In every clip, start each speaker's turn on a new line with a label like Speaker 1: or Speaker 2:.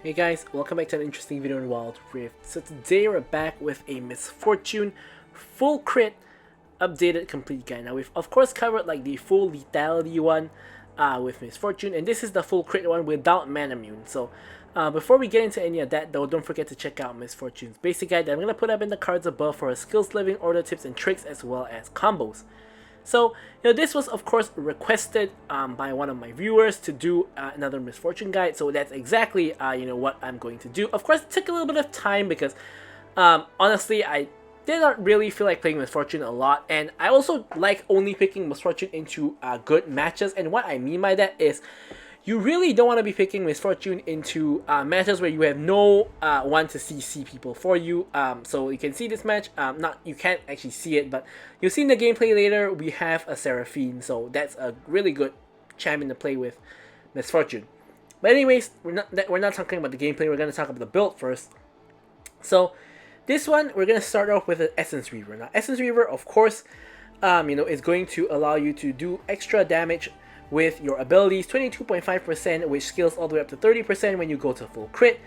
Speaker 1: Hey guys, welcome back to an interesting video in Wild Rift. So today we're back with a Miss Fortune full crit updated complete guide. Now we've of course covered like the full lethality one with Miss Fortune, and this is the full crit one without man immune. So before we get into any of that though, don't forget to check out Miss Fortune's basic guide that I'm going to put up in the cards above for her skills, living order, tips and tricks, as well as combos. So, this was of course requested by one of my viewers to do another Miss Fortune guide. So that's exactly, what I'm going to do. Of course, it took a little bit of time because, honestly, I did not really feel like playing Miss Fortune a lot. And I also like only picking Miss Fortune into good matches. And what I mean by that is, you really don't want to be picking Miss Fortune into matches where you have no one to CC people for you. So you can see this match. You can't actually see it, but you'll see in the gameplay later. We have a Seraphine, so that's a really good champion to play with Miss Fortune. But anyways, we're not talking about the gameplay. We're gonna talk about the build first. So this one we're gonna start off with an Essence Reaver. Now Essence Reaver, of course, is going to allow you to do extra damage with your abilities, 22.5%, which scales all the way up to 30% when you go to full crit.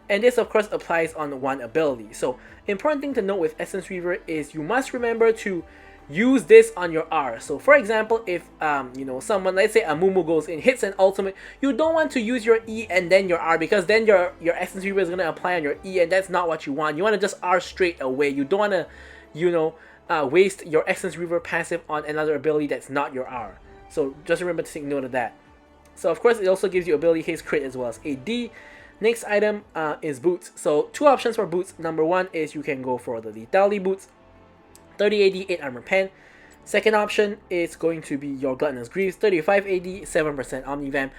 Speaker 1: And this of course applies on one ability. So important thing to note with Essence Reaver is you must remember to use this on your R. So for example, if someone, let's say Amumu goes in, hits an ultimate, you don't want to use your E and then your R, because then your Essence Reaver is going to apply on your E, and that's not what you want. You want to just R straight away. You don't want to waste your Essence Reaver passive on another ability that's not your R. So just remember to take note of that. So of course it also gives you ability haste, crit, as well as AD. Next item is boots. So two options for boots. Number one is you can go for the lethality boots, 30 AD, 8 armor pen. Second option is going to be your gluttonous greaves, 35 AD, 7% omnivamp.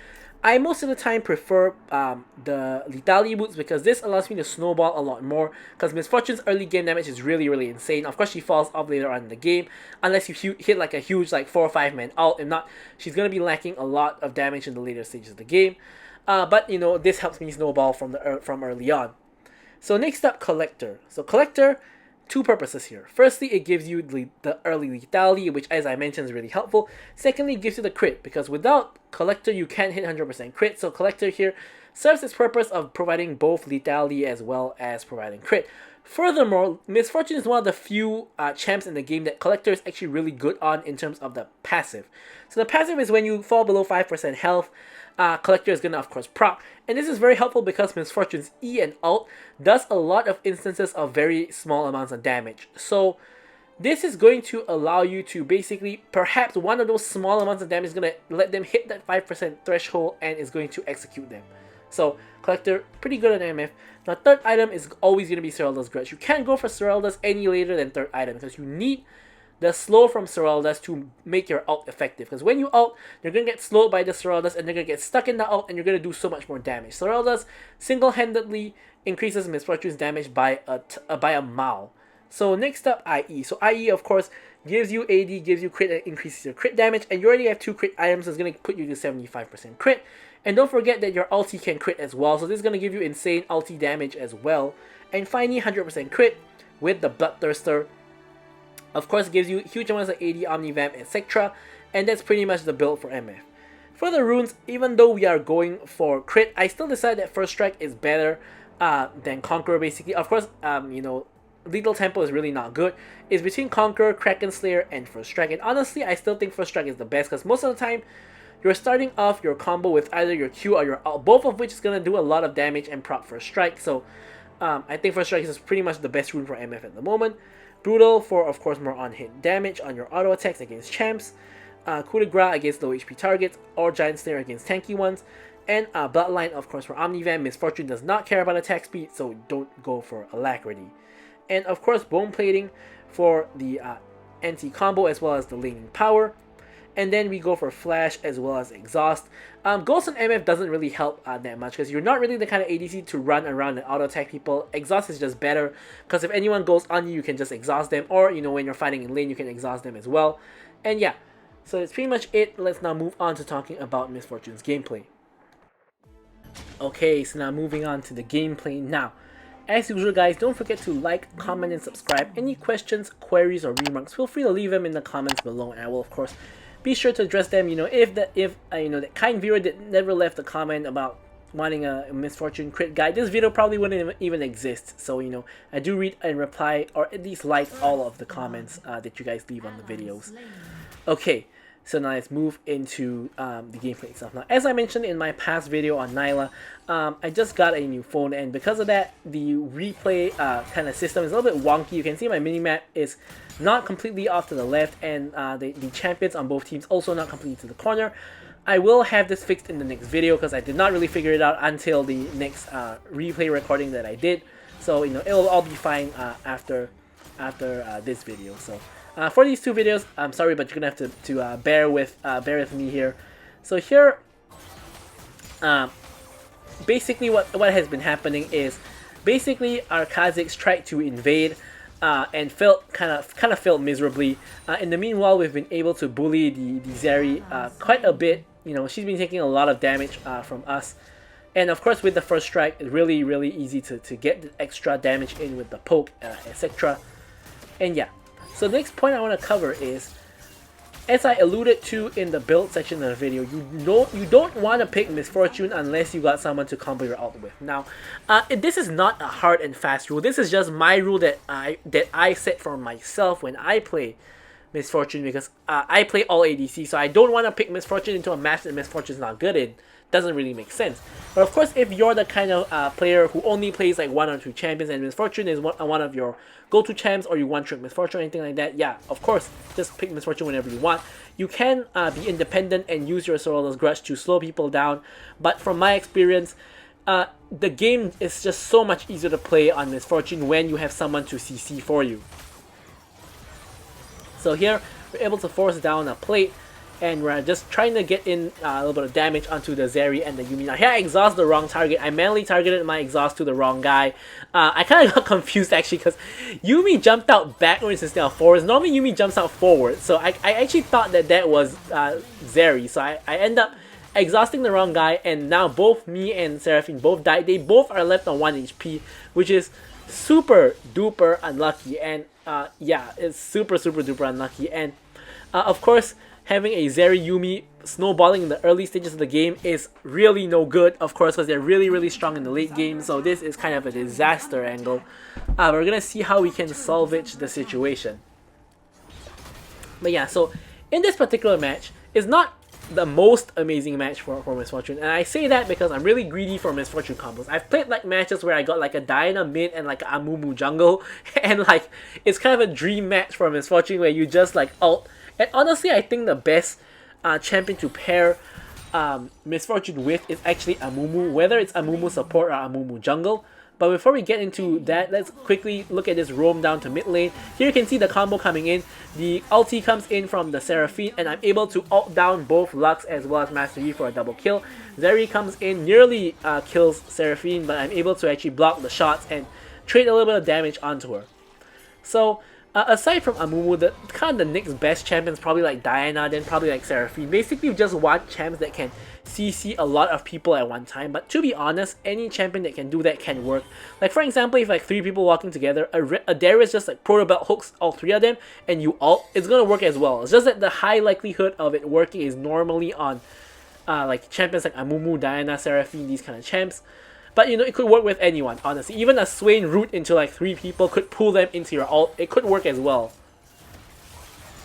Speaker 1: I most of the time prefer the lethality boots because this allows me to snowball a lot more, because Miss Fortune's early game damage is really insane. Of course she falls off later on in the game unless you hit like a huge 4 or 5 man ult. If not, she's going to be lacking a lot of damage in the later stages of the game. But this helps me snowball from early on. So next up, Collector. So Collector, two purposes here. Firstly, it gives you the early lethality, which as I mentioned is really helpful. Secondly, it gives you the crit, because without Collector you can't hit 100% crit. So Collector here serves its purpose of providing both lethality as well as providing crit. Furthermore, Miss Fortune is one of the few champs in the game that Collector is actually really good on in terms of the passive. So the passive is when you fall below 5% health, Collector is going to of course proc. And this is very helpful because Miss Fortune's E and ult does a lot of instances of very small amounts of damage. So this is going to allow you to basically, perhaps one of those small amounts of damage is going to let them hit that 5% threshold and is going to execute them. So Collector, pretty good at MF. Now third item is always going to be Serelda's Grudge. You can't go for Serelda's any later than third item because you need the slow from Serelda's to make your ult effective. Because when you ult, you're going to get slowed by the Serelda's and they're going to get stuck in the ult and you're going to do so much more damage. Serelda's single-handedly increases Miss Fortune's damage by a mile. So next up, IE. So IE of course gives you AD, gives you crit, and increases your crit damage. And you already have 2 crit items, so it's going to put you to 75% crit. And don't forget that your ulti can crit as well, so this is going to give you insane ulti damage as well. And finally, 100% crit with the Bloodthirster. Of course, it gives you huge amounts of AD, Omnivamp, etc. And that's pretty much the build for MF. For the runes, even though we are going for crit, I still decide that First Strike is better than Conqueror basically. Of course, Lethal Tempo is really not good. It's between Conqueror, Kraken Slayer, and First Strike. And honestly, I still think First Strike is the best because most of the time, you're starting off your combo with either your Q or your ult, both of which is going to do a lot of damage and proc First Strike. So I think First Strike is pretty much the best rune for MF at the moment. Brutal for, of course, more on-hit damage on your auto attacks against champs. Coup de Grace against low HP targets, or Giant Slayer against tanky ones. And Bloodline, of course, for Omnivamp. Miss Fortune does not care about attack speed, so don't go for Alacrity. And of course, Bone Plating for the anti-combo as well as the laning power. And then we go for Flash as well as Exhaust. Ghost on MF doesn't really help that much because you're not really the kind of ADC to run around and auto-attack people. Exhaust is just better because if anyone goes on you, you can just exhaust them. Or, when you're fighting in lane, you can exhaust them as well. And yeah, so that's pretty much it. Let's now move on to talking about Miss Fortune's gameplay. Okay, so now moving on to the gameplay now. As usual guys, don't forget to like, comment, and subscribe. Any questions, queries, or remarks, feel free to leave them in the comments below and I will of course be sure to address them. If that kind viewer that never left a comment about wanting a Misfortune crit guide, this video probably wouldn't even exist. So, you know, I do read and reply, or at least like all of the comments that you guys leave on the videos. Okay, so now let's move into the gameplay itself. Now, as I mentioned in my past video on Nyla, I just got a new phone, and because of that, the replay kind of system is a little bit wonky. You can see my minimap is not completely off to the left, and the champions on both teams also not completely to the corner. I will have this fixed in the next video because I did not really figure it out until the next replay recording that I did. So, you know, it will all be fine after this video. So for these two videos, I'm sorry, but you're gonna have to bear with me here. So here, basically what has been happening is basically our Kazakhs tried to invade and kind of failed miserably. In the meanwhile, we've been able to bully the Zeri quite a bit. You know, she's been taking a lot of damage from us. And of course, with the first strike, it's really easy to get the extra damage in with the poke, etc. And yeah, so the next point I want to cover is, as I alluded to in the build section of the video, you don't want to pick Misfortune unless you got someone to combo your ult with. Now, this is not a hard and fast rule. This is just my rule that I set for myself when I play Misfortune, because I play all ADC, so I don't want to pick Misfortune into a match that Misfortune is not good in. Doesn't really make sense. But of course, if you're the kind of player who only plays like 1 or 2 champions and Misfortune is one of your go-to champs, or you want trick Misfortune or anything like that, yeah, of course, just pick Misfortune whenever you want. You can be independent and use your Sorrel's Grudge to slow people down, but from my experience, the game is just so much easier to play on Misfortune when you have someone to CC for you. So here, we're able to force down a plate, and we're just trying to get in a little bit of damage onto the Zeri and the Yuumi. Now here I exhaust the wrong target. I manually targeted my exhaust to the wrong guy. I kind of got confused actually, because Yuumi jumped out backwards instead of forwards. Normally Yuumi jumps out forward, so I actually thought that was Zeri. So I end up exhausting the wrong guy, and now both me and Seraphine both died. They both are left on 1 HP, which is super duper unlucky. And yeah, it's super duper unlucky. And of course, having a Zeri Yuumi snowballing in the early stages of the game is really no good, of course, because they're really strong in the late game. So this is kind of a disaster angle. We're gonna see how we can salvage the situation. But yeah, so in this particular match, it's not the most amazing match for Misfortune, and I say that because I'm really greedy for Misfortune combos. I've played like matches where I got like a Diana mid and like a Amumu jungle, and like it's kind of a dream match for Misfortune where you just like ult. And honestly, I think the best champion to pair Misfortune with is actually Amumu, whether it's Amumu support or Amumu jungle. But before we get into that, let's quickly look at this roam down to mid lane. Here you can see the combo coming in. The ulti comes in from the Seraphine, and I'm able to ult down both Lux as well as Master Yi for a double kill. Zeri comes in, nearly kills Seraphine, but I'm able to actually block the shots and trade a little bit of damage onto her. So, aside from Amumu, the next best champion is probably like Diana, then probably like Seraphine. Basically, you just want champs that can CC a lot of people at one time. But to be honest, any champion that can do that can work. Like for example, if like 3 people walking together, a Darius just like Proto Belt hooks all 3 of them, and you ult, it's gonna work as well. It's just that the high likelihood of it working is normally on like champions like Amumu, Diana, Seraphine, these kind of champs. But you know, it could work with anyone, honestly. Even a Swain root into like 3 people could pull them into your ult. It could work as well.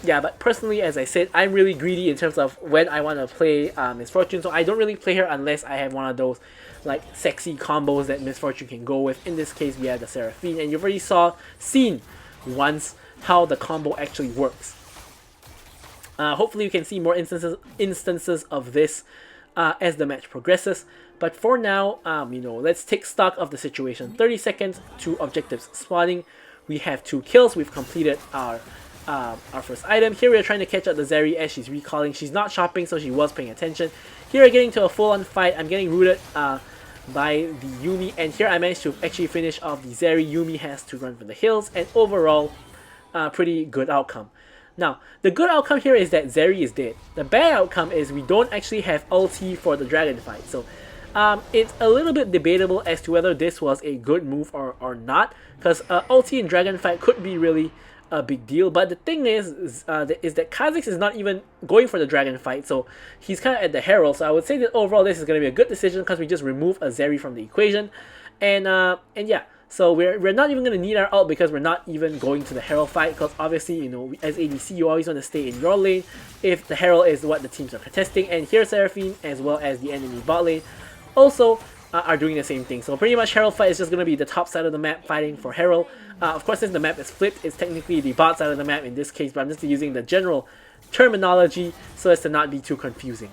Speaker 1: Yeah, but personally, as I said, I'm really greedy in terms of when I want to play Misfortune. So I don't really play her unless I have one of those like sexy combos that Misfortune can go with. In this case, we have the Seraphine, and you've already seen once how the combo actually works. Hopefully, you can see more instances of this as the match progresses. But for now, you know, let's take stock of the situation. 30 seconds to objectives spawning. We have 2 kills. We've completed our first item. Here we are trying to catch up the Zeri as she's recalling. She's not shopping, so she was paying attention. Here we're getting to a full-on fight. I'm getting rooted by the Yuumi, and here I managed to actually finish off the Zeri. Yuumi has to run for the hills, and overall, pretty good outcome. Now, the good outcome here is that Zeri is dead. The bad outcome is we don't actually have ulti for the dragon fight. So it's a little bit debatable as to whether this was a good move or not, because ulti in dragon fight could be really a big deal. But the thing is that Kha'Zix is not even going for the dragon fight, so he's kind of at the herald. So I would say that overall this is going to be a good decision because we just remove a Zeri from the equation, and yeah. So we're not even going to need our ult because we're not even going to the herald fight, because obviously, you know, as ADC you always want to stay in your lane if the herald is what the teams are contesting, and here Seraphine as well as the enemy bot lane also are doing the same thing. So pretty much herald fight is just going to be the top side of the map fighting for herald. Of course, since the map is flipped, it's technically the bot side of the map in this case, but I'm just using the general terminology so as to not be too confusing.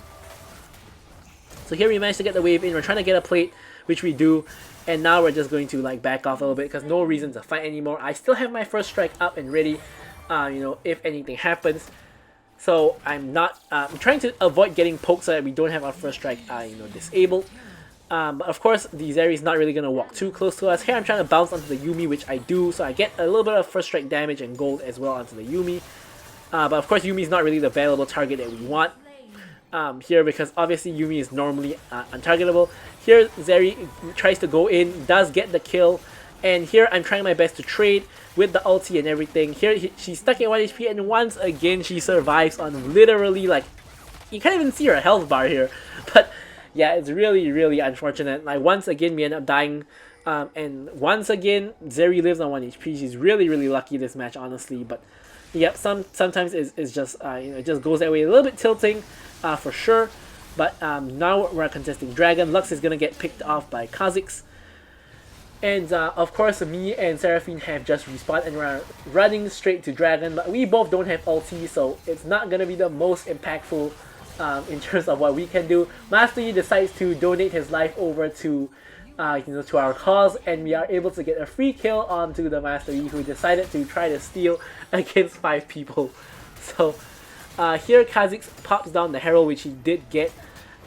Speaker 1: So here we managed to get the wave in, we're trying to get a plate, which we do, and now we're just going to like back off a little bit because no reason to fight anymore. I still have my first strike up and ready, you know, if anything happens. So I'm not, I'm trying to avoid getting poked so that we don't have our first strike, you know, disabled. But of course, the Zeri is not really going to walk too close to us. Here I'm trying to bounce onto the Yuumi, which I do, so I get a little bit of first strike damage and gold as well onto the Yuumi. But of course, Yuumi is not really the valuable target that we want here, because obviously Yuumi is normally untargetable. Here Zeri tries to go in, does get the kill, and here I'm trying my best to trade with the ulti and everything. Here she's stuck at 1 HP, and once again she survives on literally, like, you can't even see her health bar here. But yeah, it's really unfortunate. Like, once again we end up dying, and once again Zeri lives on 1 HP. She's really lucky this match, honestly. But yep, sometimes it's just you know, it just goes that way. A little bit tilting, for sure. But now we're contesting Dragon. Lux is gonna get picked off by Kha'Zix. And of course, me and Seraphine have just respawned and we're running straight to Dragon. But we both don't have ulti, so it's not gonna be the most impactful in terms of what we can do. Master Yi decides to donate his life over to you know, to our cause, and we are able to get a free kill onto the Master Yi, who decided to try to steal against 5 people. So here Kha'Zix pops down the Herald, which he did get,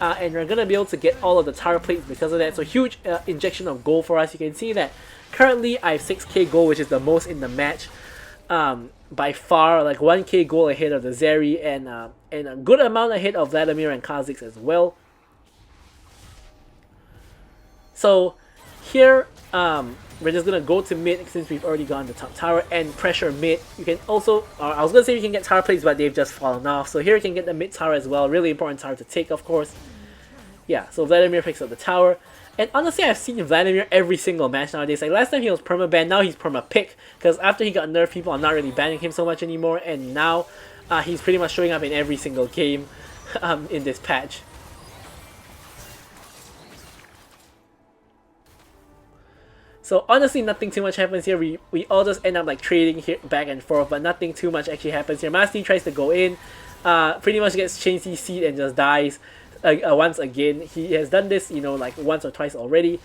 Speaker 1: and we're gonna be able to get all of the tower plates because of that. So huge injection of gold for us. You can see that currently I have 6k gold, which is the most in the match. By far, like 1k gold ahead of the Zeri, and a good amount ahead of Vladimir and Kha'Zix as well. So here we're just gonna go to mid since we've already gone to top tower and pressure mid. You can also, I was gonna say you can get tower plates, but they've just fallen off. So here you can get the mid tower as well. Really important tower to take, of course. Yeah, so Vladimir picks up the tower. And honestly, I've seen Vladimir every single match nowadays. Like last time he was perma-banned, now he's perma-pick. Because after he got nerfed, people are not really banning him so much anymore. And now he's pretty much showing up in every single game in this patch. So honestly, nothing too much happens here. We all just end up like trading here back and forth, but nothing too much actually happens here. Master Yi tries to go in, pretty much gets chain CC'd and just dies. Once again, he has done this, you know, like once or twice already.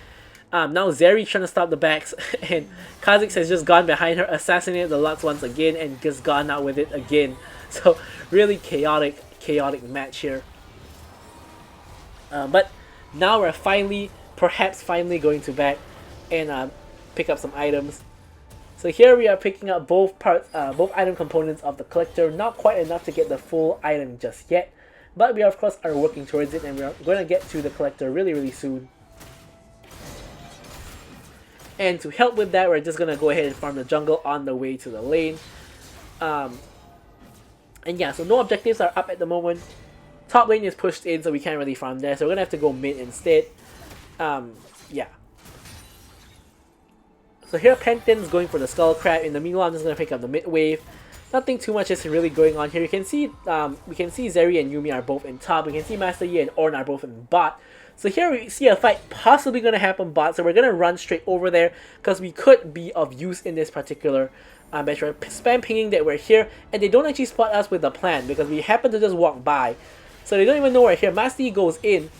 Speaker 1: Now Zeri trying to stop the backs, and Kha'Zix has just gone behind her, assassinated the Lux once again, and just gone out with it again. So really chaotic match here. But now we're perhaps finally going to back and pick up some items. So here we are picking up both item components of the collector. Not quite enough to get the full item just yet, but we of course are working towards it, and we're going to get to the collector really soon. And to help with that, we're just going to go ahead and farm the jungle on the way to the lane. And yeah, so no objectives are up at the moment. Top lane is pushed in, so we can't really farm there, so we're going to have to go mid instead. Yeah. So here Penton's going for the Skull Crab. In the meanwhile, I'm just going to pick up the mid wave. Nothing too much is really going on here. You can see we can see Zeri and Yuumi are both in top. We can see Master Yi and Ornn are both in bot. So here we see a fight possibly going to happen bot. So we're going to run straight over there because we could be of use in this particular match. We're spam pinging that we're here, and they don't actually spot us with a plan because we happen to just walk by. So they don't even know we're here. Master Yi goes in,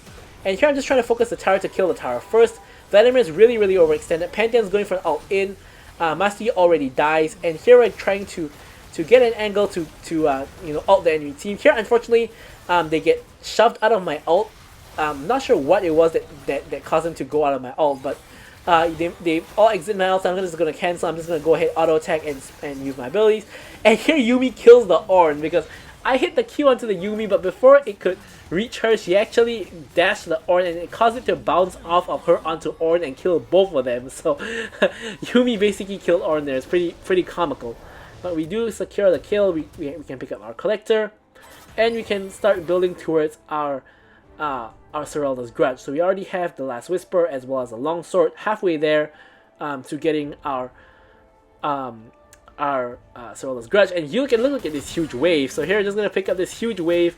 Speaker 1: and here I'm just trying to focus the tower to kill the tower first. Vladimir is really overextended. Pantheon's going for an ult in. Master Yi already dies, and here we're trying to get an angle to you know, ult the enemy team. Here, unfortunately, they get shoved out of my ult. Not sure what it was that caused them to go out of my ult, but they all exit my ult, so I'm just going to cancel. I'm just going to go ahead, auto attack, and use my abilities. And here Yuumi kills the Ornn because I hit the Q onto the Yuumi, but before it could reach her, she actually dashed the Ornn, and it caused it to bounce off of her onto Ornn and kill both of them. So Yuumi basically killed Ornn there. It's pretty comical. but we do secure the kill. We can pick up our collector, and we can start building towards our Seralda's Grudge. So we already have the Last Whisper as well as a longsword halfway there to getting our Seralda's Grudge. And you can look at this huge wave. So here, just gonna pick up this huge wave.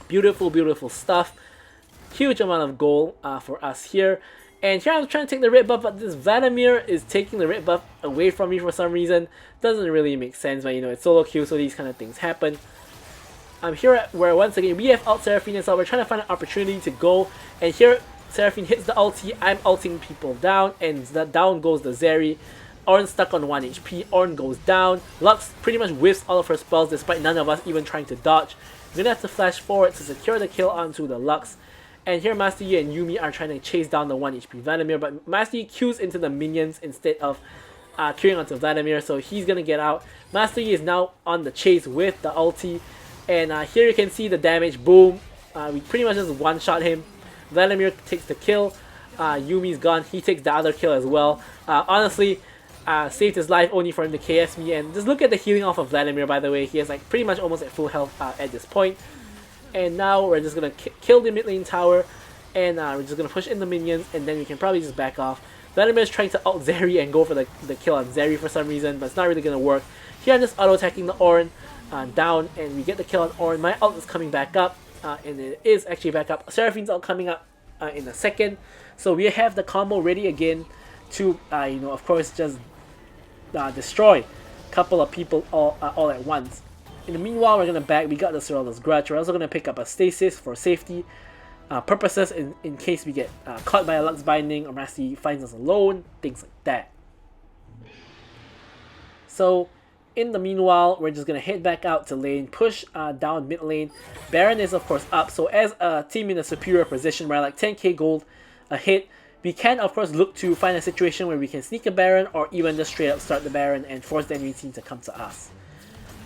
Speaker 1: Beautiful, beautiful stuff. Huge amount of gold for us here. And here I'm trying to take the red buff, but this Vladimir is taking the red buff away from me for some reason. Doesn't really make sense, but you know, it's solo queue, so these kind of things happen. I'm here where once again we have ult Seraphine, and so we're trying to find an opportunity to go. And here Seraphine hits the ulti, I'm ulting people down, and down goes the Zeri. Ornn stuck on 1 HP, Ornn goes down. Lux pretty much whiffs all of her spells despite none of us even trying to dodge. We're gonna have to flash forward to secure the kill onto the Lux. And here Master Yi and Yuumi are trying to chase down the 1 HP Vladimir, but Master Yi queues into the minions instead of queuing onto Vladimir, so he's gonna get out. Master Yi is now on the chase with the ulti, and here you can see the damage. Boom! We pretty much just one-shot him. Vladimir takes the kill. Yuumi's gone. He takes the other kill as well. Honestly, saved his life only for him to KS me, and just look at the healing off of Vladimir, by the way. He has like pretty much almost at full health at this point. And now we're just gonna kill the mid lane tower, and we're just gonna push in the minions, and then we can probably just back off. Vladimir is trying to ult Zeri and go for the kill on Zeri for some reason, but it's not really gonna work. Here I'm just auto attacking the Ornn down, and we get the kill on Ornn. My ult is coming back up, and it is actually back up. Seraphine's ult coming up in a second, so we have the combo ready again to you know, of course, just destroy a couple of people all at once. In the meanwhile, we're gonna back. We got the Seralda's Grudge. We're also gonna pick up a Stasis for safety purposes in case we get caught by a Lux Binding or Master Yi finds us alone, things like that. So in the meanwhile, we're just gonna head back out to lane, push down mid lane. Baron is of course up, so as a team in a superior position, we're like 10k gold ahead. We can of course look to find a situation where we can sneak a Baron or even just straight up start the Baron and force the enemy team to come to us.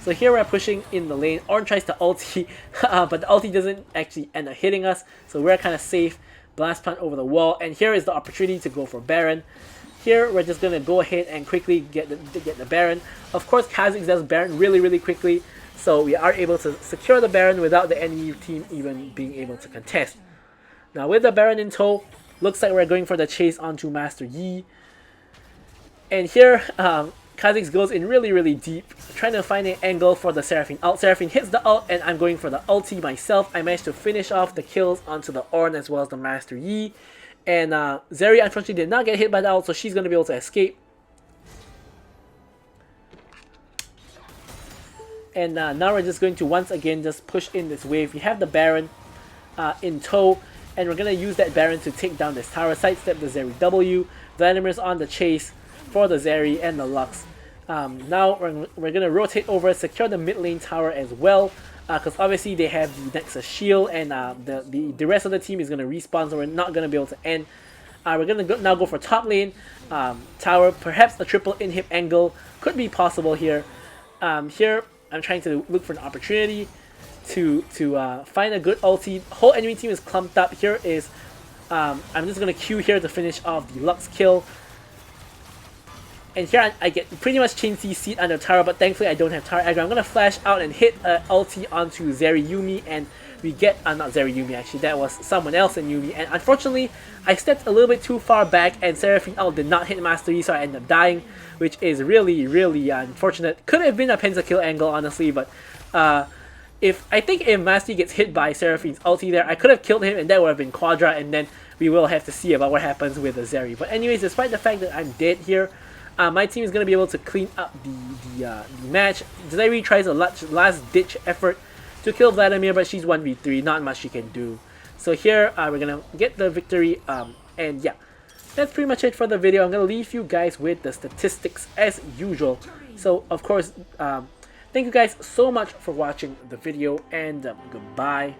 Speaker 1: So here we're pushing in the lane. Ornn tries to ulti, but the ulti doesn't actually end up hitting us, so we're kind of safe. Blast plant over the wall, and here is the opportunity to go for Baron. Here we're just gonna go ahead and quickly get the Baron. Of course, Kha'Zix does Baron really quickly, so we are able to secure the Baron without the enemy team even being able to contest. Now with the Baron in tow, looks like we're going for the chase onto Master Yi. And here, Kha'Zix goes in really deep, trying to find an angle for the Seraphine ult. Seraphine hits the ult, and I'm going for the ulti myself. I managed to finish off the kills onto the Ornn as well as the Master Yi. And Zeri unfortunately did not get hit by the ult, so she's going to be able to escape. And now we're just going to once again just push in this wave. We have the Baron in tow, and we're going to use that Baron to take down this tower, sidestep the Zeri W. Vladimir's on the chase for the Zeri and the Lux. Now we're going to rotate over, secure the mid lane tower as well, because obviously they have the Nexus shield, and the rest of the team is going to respawn, so we're not going to be able to end. We're going to now go for top lane tower. Perhaps a triple inhib angle could be possible here. Here I'm trying to look for an opportunity to find a good ulti. Whole enemy team is clumped up. Here is I'm just going to queue here to finish off the Lux kill. And here I get pretty much chain CC under tower, but thankfully I don't have tower aggro. I'm going to flash out and hit ulti onto Zeri Yuumi, and we get, not Zeri Yuumi actually, that was someone else in Yuumi. And unfortunately, I stepped a little bit too far back, and Seraphine ult did not hit Master Yi, so I ended up dying, which is really unfortunate. Could have been a pentakill angle, honestly, but I think if Master Yi gets hit by Seraphine's ulti there, I could have killed him, and that would have been Quadra, and then we will have to see about what happens with the Zeri. But anyways, despite the fact that I'm dead here, my team is going to be able to clean up the match. Zeri tries a last-ditch effort to kill Vladimir, but she's 1v3, not much she can do. So here, we're going to get the victory, and yeah, that's pretty much it for the video. I'm going to leave you guys with the statistics as usual. So, of course, thank you guys so much for watching the video, and goodbye.